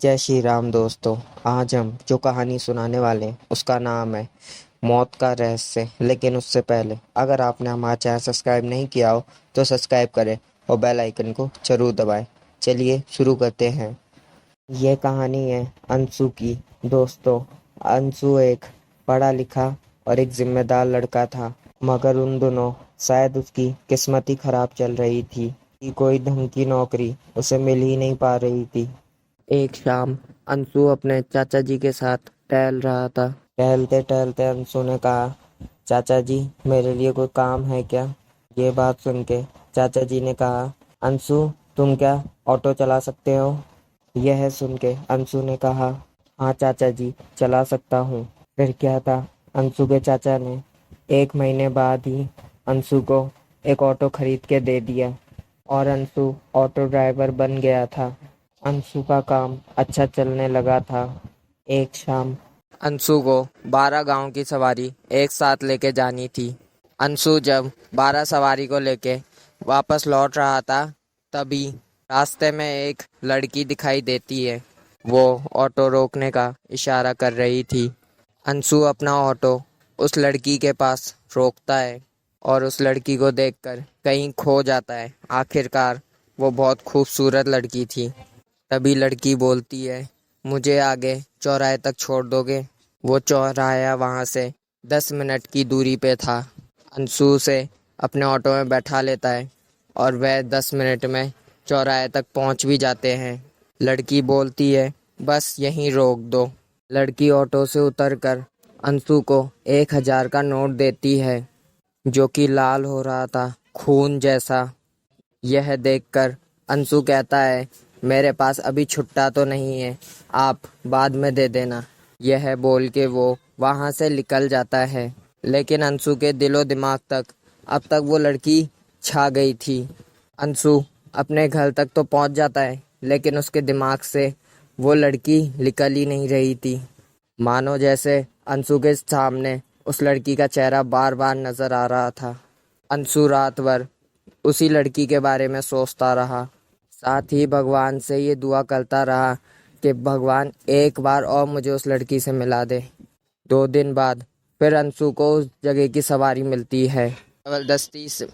जय श्री राम दोस्तों। आज हम जो कहानी सुनाने वाले हैं उसका नाम है मौत का रहस्य। लेकिन उससे पहले अगर आपने हमारा चैनल सब्सक्राइब नहीं किया हो तो सब्सक्राइब करें और बेल आइकन को जरूर दबाएं। चलिए शुरू करते हैं। यह कहानी है अंशु की। दोस्तों, अंशु एक पढ़ा लिखा और एक जिम्मेदार लड़का था, मगर उन दोनों शायद उसकी किस्मत ही खराब चल रही थी कि कोई ढंग की नौकरी उसे मिल ही नहीं पा रही थी। एक शाम अंशु अपने चाचा जी के साथ टहल रहा था। टहलते टहलते अंशु ने कहा, चाचा जी मेरे लिए कोई काम है क्या? ये बात सुन के चाचा जी ने कहा, अंशु तुम क्या ऑटो चला सकते हो? यह सुन के अंशु ने कहा, हाँ चाचा जी चला सकता हूँ। फिर क्या था, अंशु के चाचा ने 1 महीने बाद ही अंशु को एक ऑटो खरीद के दे दिया और अंशु ऑटो ड्राइवर बन गया था। अंशु का काम अच्छा चलने लगा था। एक शाम अंशु को 12 गांव की सवारी एक साथ लेके जानी थी। अंशु जब 12 सवारी को लेके वापस लौट रहा था, तभी रास्ते में एक लड़की दिखाई देती है। वो ऑटो रोकने का इशारा कर रही थी। अंशु अपना ऑटो उस लड़की के पास रोकता है और उस लड़की को देखकर कहीं खो जाता है। आखिरकार वो बहुत खूबसूरत लड़की थी। तभी लड़की बोलती है, मुझे आगे चौराहे तक छोड़ दोगे? वो चौराहा वहाँ से 10 मिनट की दूरी पे था। अंशु उसे अपने ऑटो में बैठा लेता है और वह 10 मिनट में चौराहे तक पहुँच भी जाते हैं। लड़की बोलती है, बस यहीं रोक दो। लड़की ऑटो से उतरकर अंशु को 1,000 का नोट देती है, जो कि लाल हो रहा था, खून जैसा। यह देखकर अंशु कहता है, मेरे पास अभी छुट्टा तो नहीं है, आप बाद में दे देना। यह बोल के वो वहाँ से निकल जाता है। लेकिन अंशु के दिलो दिमाग तक अब तक वो लड़की छा गई थी। अंशु अपने घर तक तो पहुँच जाता है, लेकिन उसके दिमाग से वो लड़की निकल ही नहीं रही थी। मानो जैसे अंशु के सामने उस लड़की का चेहरा बार बार नजर आ रहा था। अंशु रात भर उसी लड़की के बारे में सोचता रहा। साथ ही भगवान से ये दुआ करता रहा कि भगवान एक बार और मुझे उस लड़की से मिला दे। 2 दिन बाद फिर अंशु को उस जगह की सवारी मिलती है। जबरदस्ती से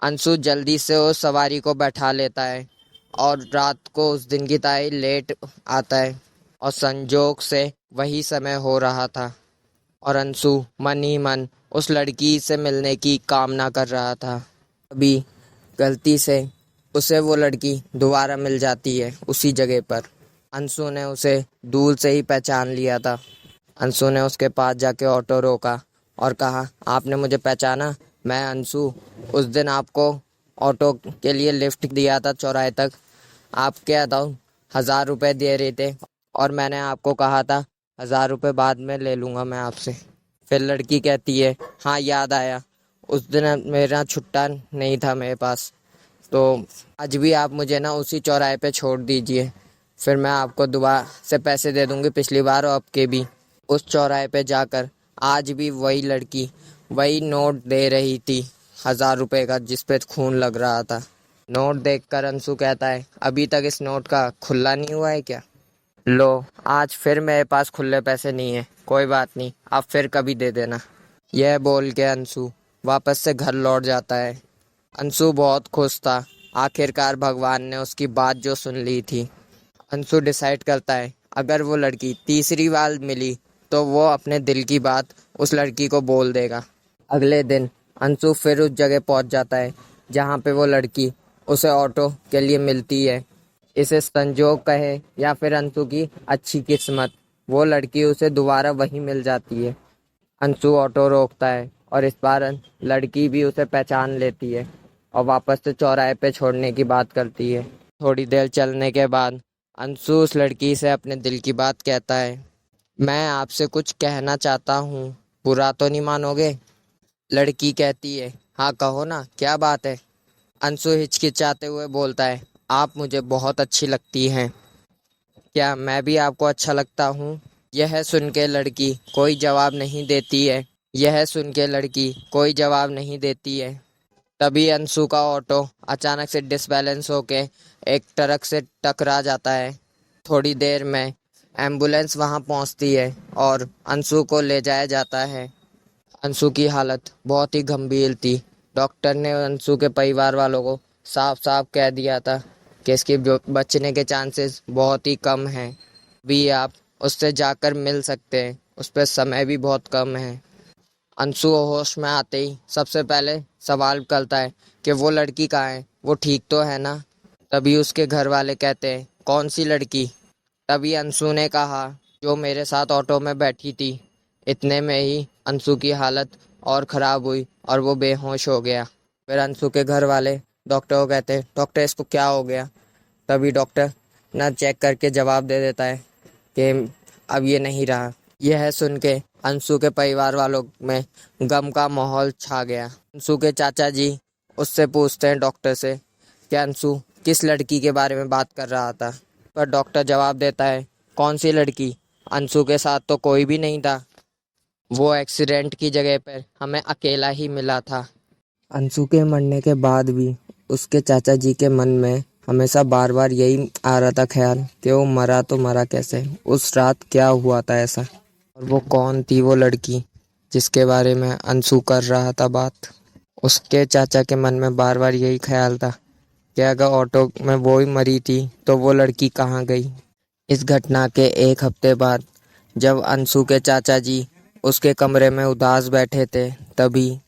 अंशु जल्दी से उस सवारी को बैठा लेता है और रात को उस दिन की तरह लेट आता है। और संजोग से वही समय हो रहा था और अंशु मन ही मन उस लड़की से मिलने की कामना कर रहा था। अभी गलती से उसे वो लड़की दोबारा मिल जाती है उसी जगह पर। अंशु ने उसे दूर से ही पहचान लिया था। अंशु ने उसके पास जाके ऑटो रोका और कहा, आपने मुझे पहचाना? मैं अंशु, उस दिन आपको ऑटो के लिए लिफ्ट दिया था चौराहे तक। आप क्या था 1,000 रुपये दे रहे थे और मैंने आपको कहा था 1,000 रुपये बाद में ले लूँगा मैं आपसे। फिर लड़की कहती है, हाँ याद आया, उस दिन मेरा छुट्टा नहीं था मेरे पास, तो आज भी आप मुझे ना उसी चौराहे पे छोड़ दीजिए, फिर मैं आपको दोबारा से पैसे दे दूंगी पिछली बार और अब के भी। उस चौराहे पे जाकर आज भी वही लड़की वही नोट दे रही थी 1,000 रुपये का, जिस पे खून लग रहा था। नोट देखकर अंशु कहता है, अभी तक इस नोट का खुला नहीं हुआ है क्या? लो, आज फिर मेरे पास खुले पैसे नहीं है, कोई बात नहीं, आप फिर कभी दे देना। यह बोल के अंशु वापस से घर लौट जाता है। अंशु बहुत खुश था। आखिरकार भगवान ने उसकी बात जो सुन ली थी। अंशु डिसाइड करता है, अगर वो लड़की तीसरी बार मिली तो वो अपने दिल की बात उस लड़की को बोल देगा। अगले दिन अंशु फिर उस जगह पहुंच जाता है जहां पे वो लड़की उसे ऑटो के लिए मिलती है। इसे संजोग कहे या फिर अंशु की अच्छी किस्मत, वो लड़की उसे दोबारा वहीं मिल जाती है। अंशु ऑटो रोकता है और इस बार लड़की भी उसे पहचान लेती है और वापस से चौराहे पे छोड़ने की बात करती है। थोड़ी देर चलने के बाद अंशु उस लड़की से अपने दिल की बात कहता है, मैं आपसे कुछ कहना चाहता हूँ, बुरा तो नहीं मानोगे? लड़की कहती है, हाँ कहो ना, क्या बात है? अंशु हिचकिचाते हुए बोलता है, आप मुझे बहुत अच्छी लगती हैं। क्या मैं भी आपको अच्छा लगता हूँ? यह सुन के लड़की कोई जवाब नहीं देती है। यह सुन के लड़की कोई जवाब नहीं देती है। तभी अंशु का ऑटो अचानक से डिसबैलेंस होके एक ट्रक से टकरा जाता है। थोड़ी देर में एम्बुलेंस वहां पहुंचती है और अंशु को ले जाया जाता है। अंशु की हालत बहुत ही गंभीर थी। डॉक्टर ने अंशु के परिवार वालों को साफ साफ कह दिया था कि इसके बचने के चांसेस बहुत ही कम हैं। भी आप उससे जाकर मिल सकते हैं, उस पर समय भी बहुत कम है। अंशु होश में आते ही सबसे पहले सवाल करता है कि वो लड़की कहाँ है, वो ठीक तो है ना। तभी उसके घर वाले कहते हैं, कौन सी लड़की। तभी अंशु ने कहा, जो मेरे साथ ऑटो में बैठी थी। इतने में ही अंशु की हालत और ख़राब हुई और वो बेहोश हो गया। फिर अंशु के घर वाले डॉक्टर को कहते हैं, डॉक्टर इसको क्या हो गया। तभी डॉक्टर ना चेक करके जवाब दे देता है कि अब ये नहीं रहा। यह सुन के अंशु के परिवार वालों में गम का माहौल छा गया। अंशु के चाचा जी उससे पूछते हैं डॉक्टर से कि अंशु किस लड़की के बारे में बात कर रहा था। पर डॉक्टर जवाब देता है, कौन सी लड़की, अंशु के साथ तो कोई भी नहीं था। वो एक्सीडेंट की जगह पर हमें अकेला ही मिला था। अंशु के मरने के बाद भी उसके चाचा जी के मन में हमेशा बार बार यही आ रहा था ख्याल कि वो मरा तो मरा कैसे, उस रात क्या हुआ था ऐसा, और वो कौन थी वो लड़की जिसके बारे में अंशु कर रहा था बात। उसके चाचा के मन में बार बार यही ख्याल था कि अगर ऑटो में वो ही मरी थी तो वो लड़की कहाँ गई। इस घटना के एक हफ्ते बाद जब अंशु के चाचा जी उसके कमरे में उदास बैठे थे, तभी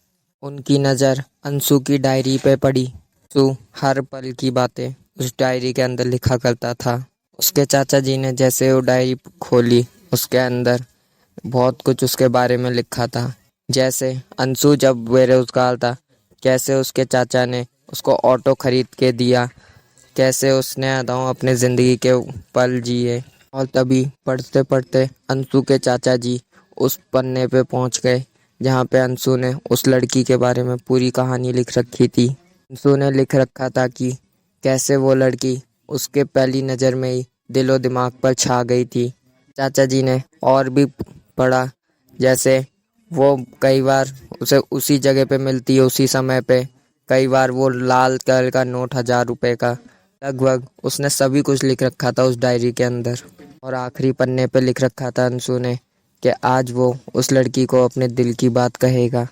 उनकी नज़र अंशु की डायरी पे पड़ी। अंशु हर पल की बातें उस डायरी के अंदर लिखा करता था। उसके चाचा जी ने जैसे वो डायरी खोली, उसके अंदर बहुत कुछ उसके बारे में लिखा था। जैसे अंशु जब बेरोजगार था, कैसे उसके चाचा ने उसको ऑटो खरीद के दिया, कैसे उसने अदाओं अपने ज़िंदगी के पल जिए। और तभी पढ़ते पढ़ते अंशु के चाचा जी उस पन्ने पे पहुंच गए जहाँ पे अंशु ने उस लड़की के बारे में पूरी कहानी लिख रखी थी। अंशु ने लिख रखा था कि कैसे वो लड़की उसके पहली नज़र में ही दिलो दिमाग पर छा गई थी। चाचा जी ने और भी पढ़ा, जैसे वो कई बार उसे उसी जगह पे मिलती है उसी समय पे, कई बार वो लाल कलर का नोट 1000 रुपए का, लगभग उसने सभी कुछ लिख रखा था उस डायरी के अंदर। और आखिरी पन्ने पे लिख रखा था अंशु ने कि आज वो उस लड़की को अपने दिल की बात कहेगा,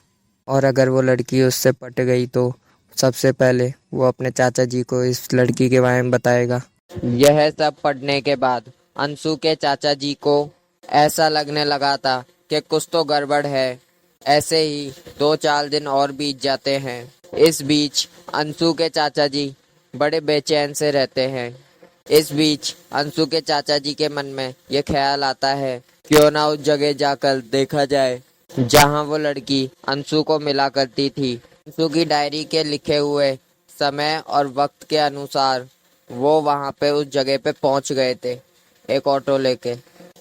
और अगर वो लड़की उससे पट गई तो सबसे पहले वो अपने चाचा जी को इस लड़की के बारे में बताएगा। यह सब पढ़ने के बाद अंशु के चाचा जी को ऐसा लगने लगा था कि कुछ तो गड़बड़ है। ऐसे ही 2-4 दिन और बीत जाते हैं। इस बीच अंशु के चाचा जी बड़े बेचैन से रहते हैं। इस बीच अंशु के चाचा जी के मन में ये ख्याल आता है, क्यों ना उस जगह जाकर देखा जाए जहां वो लड़की अंशु को मिला करती थी। अंशु की डायरी के लिखे हुए समय और वक्त के अनुसार वो वहां पे उस जगह पे पहुंच गए थे एक ऑटो लेके,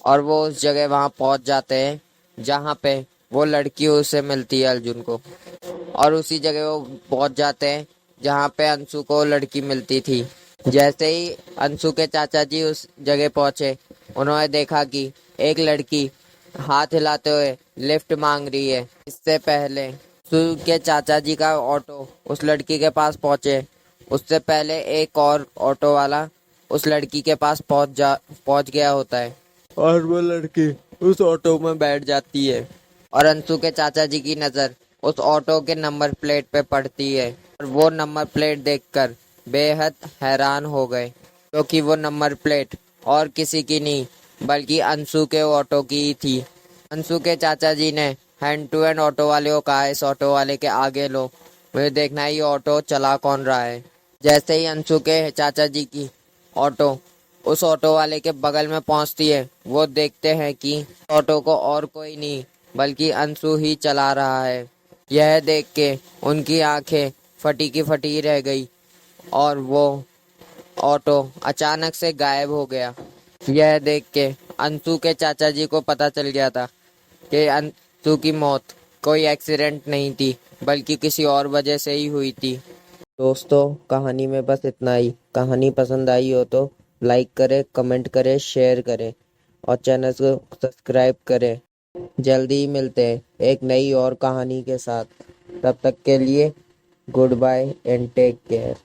और वो उस जगह वहां पहुंच जाते हैं जहां पे वो लड़की उसे मिलती है अर्जुन को, और उसी जगह वो पहुंच जाते हैं जहां पे अंशु को लड़की मिलती थी। जैसे ही अंशु के चाचा जी उस जगह पहुंचे, उन्होंने देखा कि एक लड़की हाथ हिलाते हुए लिफ्ट मांग रही है। इससे पहले अंशु के चाचा जी का ऑटो उस लड़की के पास पहुंचे, उससे पहले एक और ऑटो वाला उस लड़की के पास पहुंच गया होता है, और वो लड़की उस ऑटो में बैठ जाती है। और अंशु के चाचा जी की नज़र उस ऑटो के नंबर प्लेट पे पड़ती है, और वो नंबर प्लेट देखकर बेहद हैरान हो गए, क्योंकि वो नंबर प्लेट और किसी की नहीं बल्कि अंशु के ऑटो की ही थी। अंशु के चाचा जी ने हैंड टू हैंड ऑटो वाले को कहा, इस ऑटो वाले के आगे लो, मुझे देखना है ये ऑटो चला कौन रहा है। जैसे ही अंशु के चाचा जी की ऑटो उस ऑटो वाले के बगल में पहुंचती है, वो देखते हैं कि ऑटो को और कोई नहीं बल्कि अंशु ही चला रहा है। यह देख के उनकी आंखें फटी की फटी रह गई, और वो ऑटो अचानक से गायब हो गया। यह देख के अंशु के चाचा जी को पता चल गया था कि अंशु की मौत कोई एक्सीडेंट नहीं थी बल्कि किसी और वजह से ही हुई थी। दोस्तों, कहानी में बस इतना ही। कहानी पसंद आई हो तो लाइक करें, कमेंट करें, शेयर करें और चैनल को सब्सक्राइब करें। जल्दी ही मिलते हैं एक नई और कहानी के साथ। तब तक के लिए goodbye and take care.